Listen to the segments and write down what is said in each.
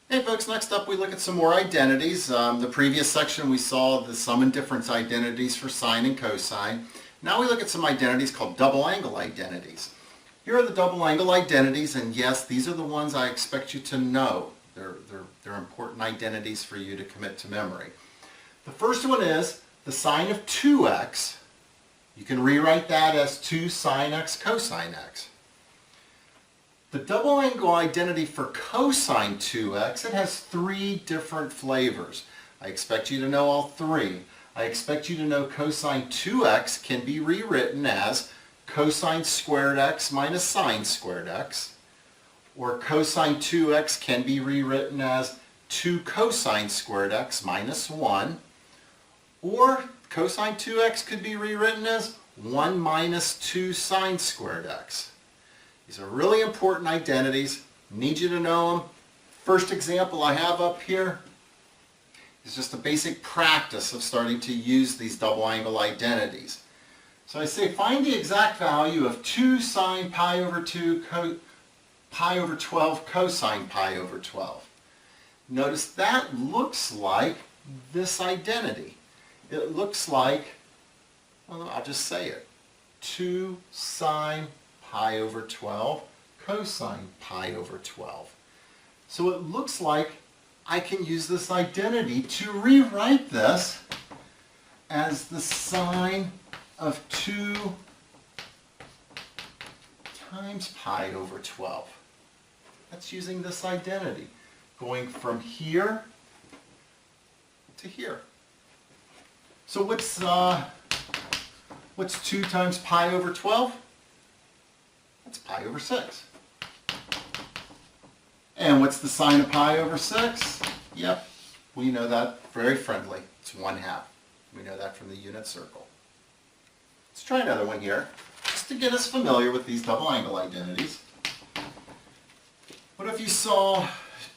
Hey folks, next up we look at some more identities. The previous section we saw the sum and difference identities for sine and cosine. Now we look at some identities called double angle identities. Here are the double angle identities, and yes, these are the ones I expect you to know. They're important identities for you to commit to memory. The first one is the sine of 2x. You can rewrite that as 2 sine x cosine x. The double angle identity for cosine 2x, it has 3 different flavors. I expect you to know all 3. I expect you to know cosine 2x can be rewritten as cosine squared x minus sine squared x, or cosine 2x can be rewritten as 2 cosine squared x minus 1, or cosine 2x could be rewritten as 1 minus 2 sine squared x. These are really important identities. Need you to know them. First example I have up here is just a basic practice of starting to use these double angle identities. So I say find the exact value of 2 sine pi over 2 pi over 12 cosine pi over 12. Notice that looks like this identity. It looks like, well, I'll just say it, 2 sine pi over 12 cosine pi over 12. So it looks like I can use this identity to rewrite this as the sine of 2 times pi over 12. That's using this identity, going from here to here. So what's 2 times pi over 12? That's pi over 6. And what's the sine of pi over 6? Yep, we know that, very friendly. It's 1/2. We know that from the unit circle. Let's try another one here, just to get us familiar with these double angle identities. What if you saw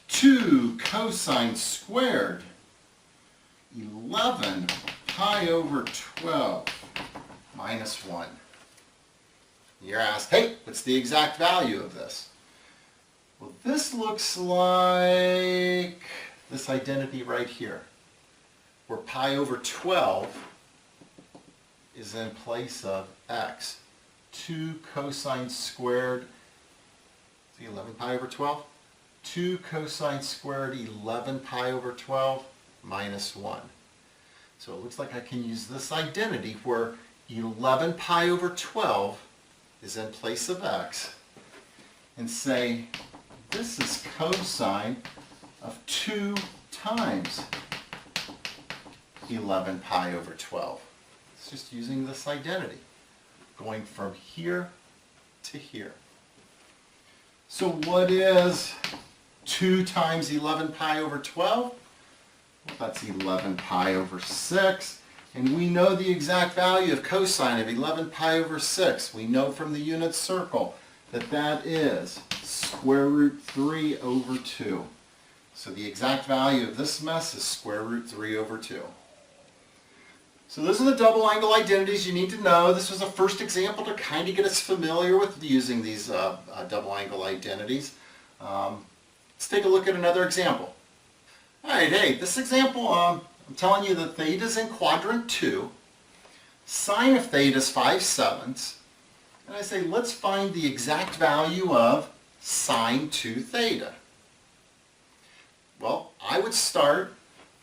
2 cosine squared 11 pi over 12 minus 1? You're asked, hey, what's the exact value of this? Well, this looks like this identity right here, where pi over 12 is in place of x. 2 cosine squared, see 11 pi over 12? 2 cosine squared 11 pi over 12 minus 1. So it looks like I can use this identity where 11 pi over 12 is in place of x, and say this is cosine of 2 times 11 pi over 12. It's just using this identity, going from here to here. So what is 2 times 11 pi over 12? Well, that's 11 pi over 6. And we know the exact value of cosine of 11 pi over 6. We know from the unit circle that that is square root 3 over 2. So the exact value of this mess is square root 3 over 2. So those are the double angle identities you need to know. This was a first example to kind of get us familiar with using these double angle identities. Let's take a look at another example. All right, hey, this example, I'm telling you that theta is in quadrant 2. Sine of theta is 5/7. And I say, let's find the exact value of sine 2 theta. Well, I would start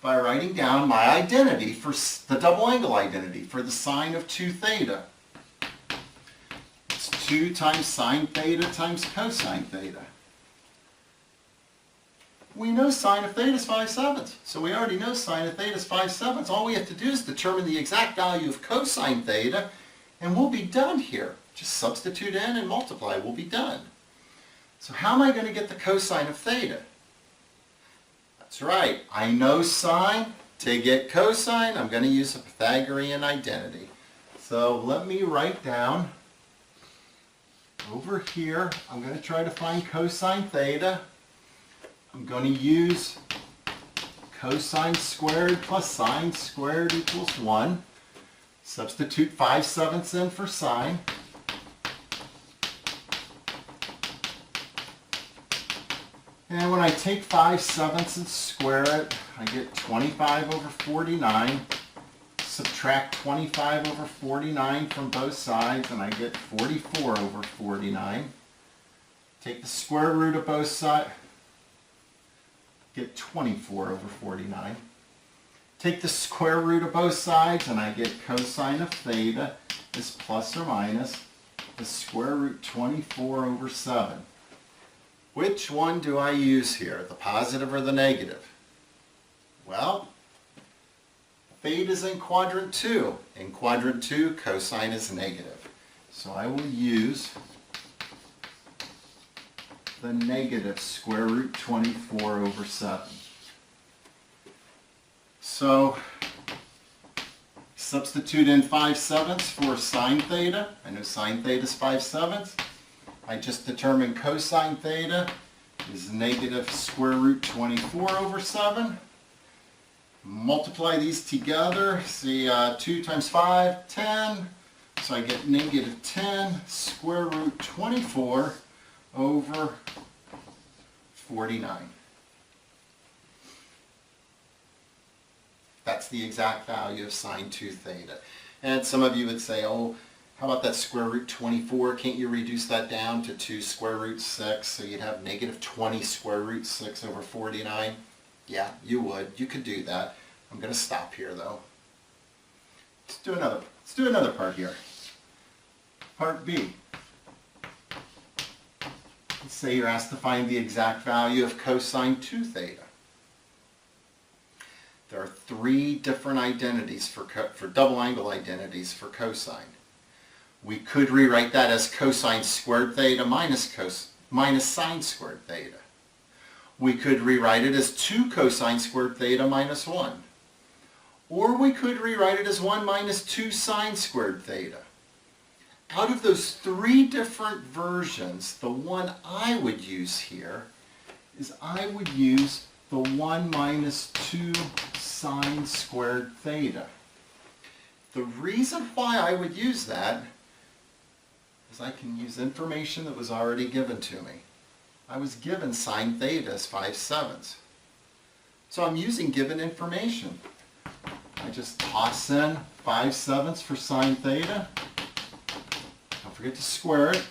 by writing down my identity for the double angle identity for the sine of 2 theta. It's 2 times sine theta times cosine theta. We know sine of theta is 5/7, so we already know sine of theta is 5/7. All we have to do is determine the exact value of cosine theta, and we'll be done here. Just substitute in and multiply, we'll be done. So how am I going to get the cosine of theta? That's right, I know sine. To get cosine, I'm going to use a Pythagorean identity. So let me write down over here, I'm going to try to find cosine theta. I'm going to use cosine squared plus sine squared equals 1. Substitute 5/7 in for sine. And when I take 5/7 and square it, I get 25 over 49. Subtract 25 over 49 from both sides, and I get 44 over 49. Take the square root of both sides, get 24 over 49. Take the square root of both sides, and I get cosine of theta is plus or minus the square root 24 over 7. Which one do I use here, the positive or the negative? Well, theta is in quadrant 2. In quadrant 2, cosine is negative. So I will use the negative square root 24 over 7. So substitute in 5/7 for sine theta. I know sine theta is 5/7. I just determined cosine theta is negative square root 24 over 7. Multiply these together. See, 2 times 5, 10. So I get negative 10 square root 24 over 49. That's the exact value of sine 2 theta. And some of you would say, oh, how about that square root 24? Can't you reduce that down to 2 square root 6? So you'd have negative 20 square root 6 over 49. Yeah, you would. You could do that. I'm going to stop here, though. Let's do another part here. Part B. Let's say you're asked to find the exact value of cosine 2 theta. There are 3 different identities for double angle identities for cosine. We could rewrite that as cosine squared theta minus sine squared theta. We could rewrite it as 2 cosine squared theta minus 1. Or we could rewrite it as 1 minus 2 sine squared theta. Out of those 3 different versions, the one I would use here is I would use the 1 minus 2 sine squared theta. The reason why I would use that is I can use information that was already given to me. I was given sine theta as 5/7. So I'm using given information. I just toss in 5/7 for sine theta. Don't forget to square it.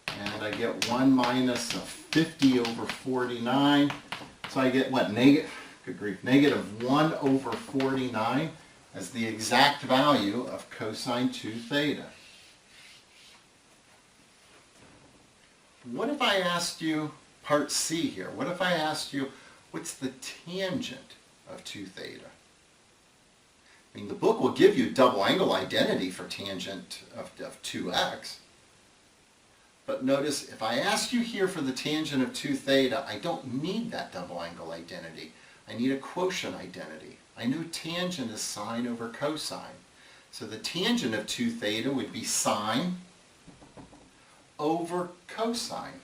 And I get 1 minus a 50 over 49. So I get what? Negative 1 over 49 as the exact value of cosine 2 theta. What if I asked you, part C here, what if I asked you, what's the tangent of 2 theta? I mean, the book will give you double angle identity for tangent of 2x. But notice, if I ask you here for the tangent of 2 theta, I don't need that double angle identity. I need a quotient identity. I know tangent is sine over cosine. So the tangent of 2 theta would be sine over cosine.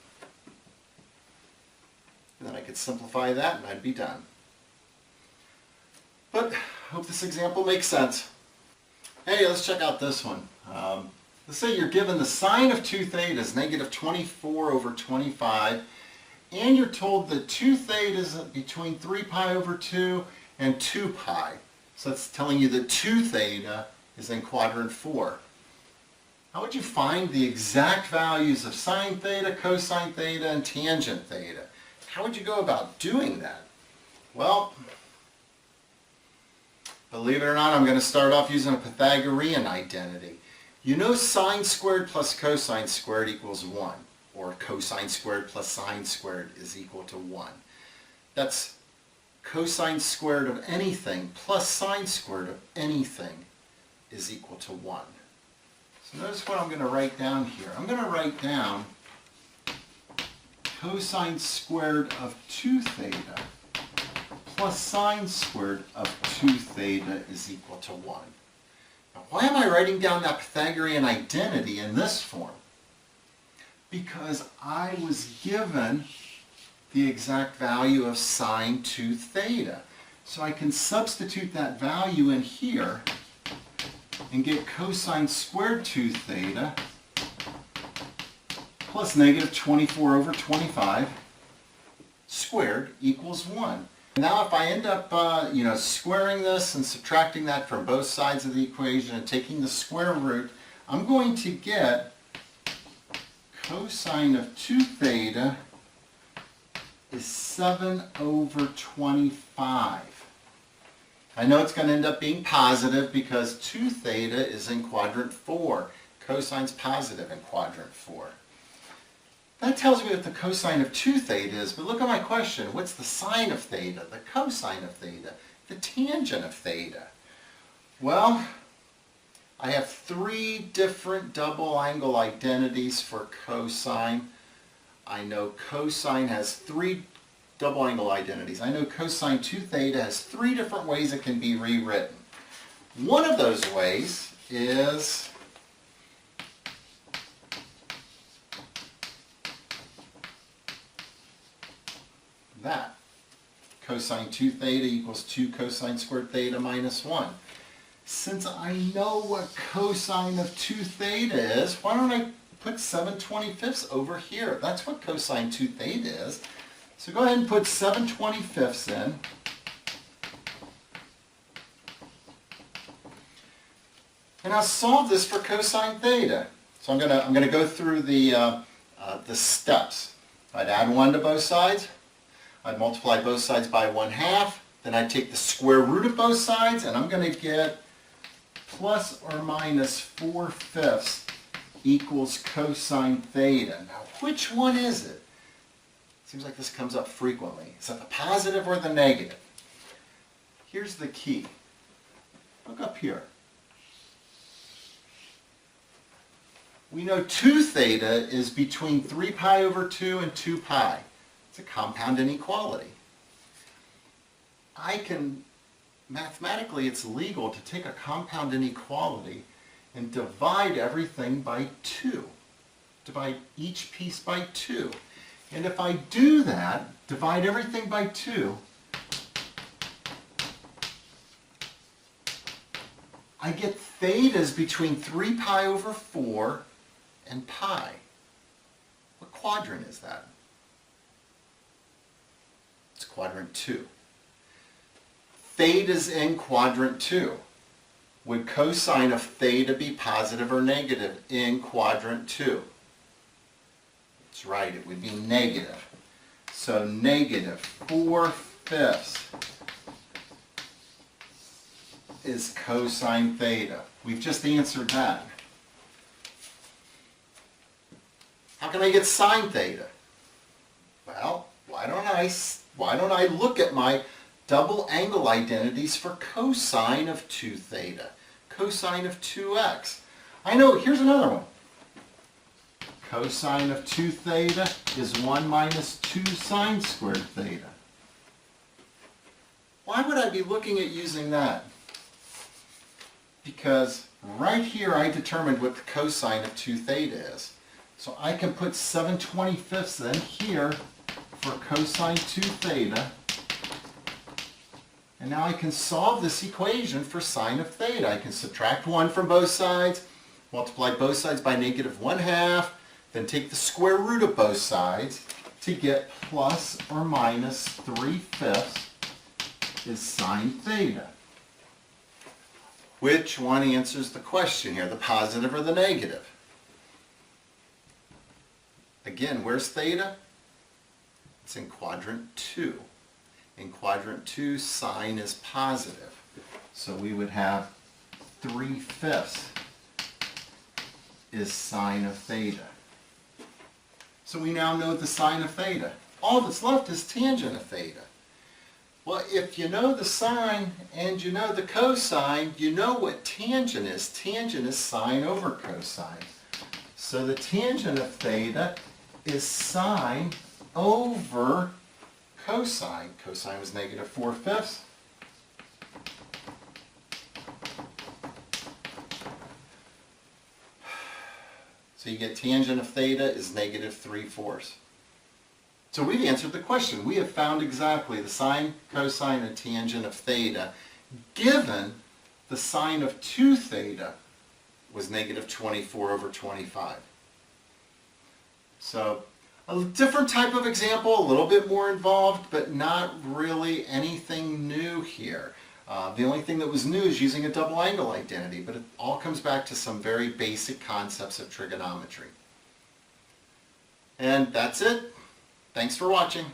And then I could simplify that and I'd be done. But I hope this example makes sense. Hey, let's check out this one. Let's say you're given the sine of 2 theta is negative 24 over 25, and you're told that 2 theta is between 3 pi over 2 and 2 pi. So that's telling you that 2 theta is in quadrant 4. How would you find the exact values of sine theta, cosine theta, and tangent theta? How would you go about doing that? Well, believe it or not, I'm going to start off using a Pythagorean identity. You know sine squared plus cosine squared equals 1, or cosine squared plus sine squared is equal to 1. That's cosine squared of anything plus sine squared of anything is equal to 1. So notice what I'm going to write down here. I'm going to write down cosine squared of 2 theta plus sine squared of 2 theta is equal to 1. Now, why am I writing down that Pythagorean identity in this form? Because I was given the exact value of sine 2 theta. So I can substitute that value in here and get cosine squared 2 theta plus negative 24 over 25 squared equals 1. Now if I end up squaring this and subtracting that from both sides of the equation and taking the square root, I'm going to get cosine of 2 theta is 7 over 25. I know it's going to end up being positive because 2 theta is in quadrant 4. Cosine's positive in quadrant 4. That tells me what the cosine of 2 theta is, but look at my question. What's the sine of theta, the cosine of theta, the tangent of theta? Well, I have 3 different double angle identities for cosine. I know cosine has 3 double angle identities. I know cosine 2 theta has 3 different ways it can be rewritten. One of those ways is that. Cosine 2 theta equals 2 cosine squared theta minus 1. Since I know what cosine of 2 theta is, why don't I put 7/25 over here? That's what cosine 2 theta is. So go ahead and put 7/25 in. And I'll solve this for cosine theta. So I'm gonna go through the steps. I'd add 1 to both sides. I'd multiply both sides by 1/2. Then I'd take the square root of both sides, and I'm going to get plus or minus 4/5 equals cosine theta. Now, which one is it? Seems like this comes up frequently. Is that the positive or the negative? Here's the key. Look up here. We know 2 theta is between 3 pi over 2 and 2 pi. It's a compound inequality. Mathematically it's legal to take a compound inequality and divide everything by 2. Divide each piece by 2. And if I do that, divide everything by 2, I get thetas between 3 pi over 4 and pi. What quadrant is that? It's quadrant 2. Theta's in quadrant 2. Would cosine of theta be positive or negative in quadrant 2? That's right, it would be negative. So negative 4/5 is cosine theta. We've just answered that. How can I get sine theta? Well, why don't I look at my double angle identities for cosine of 2 theta, cosine of 2x. I know, here's another one. Cosine of 2 theta is 1 minus 2 sine squared theta. Why would I be looking at using that? Because right here I determined what the cosine of 2 theta is. So I can put 7/25 in here for cosine 2 theta. And now I can solve this equation for sine of theta. I can subtract 1 from both sides, multiply both sides by negative 1/2, then take the square root of both sides to get plus or minus 3/5 is sine theta. Which one answers the question here, the positive or the negative? Again, where's theta? It's in quadrant 2. In quadrant 2, sine is positive. So we would have 3/5 is sine of theta. So we now know the sine of theta. All that's left is tangent of theta. Well, if you know the sine and you know the cosine, you know what tangent is. Tangent is sine over cosine. So the tangent of theta is sine over cosine. Cosine was negative 4/5. So you get tangent of theta is negative 3/4. So we've answered the question. We have found exactly the sine, cosine, and tangent of theta, given the sine of 2 theta was negative 24 over 25. So a different type of example, a little bit more involved, but not really anything new here. The only thing that was new is using a double angle identity, but it all comes back to some very basic concepts of trigonometry. And that's it. Thanks for watching.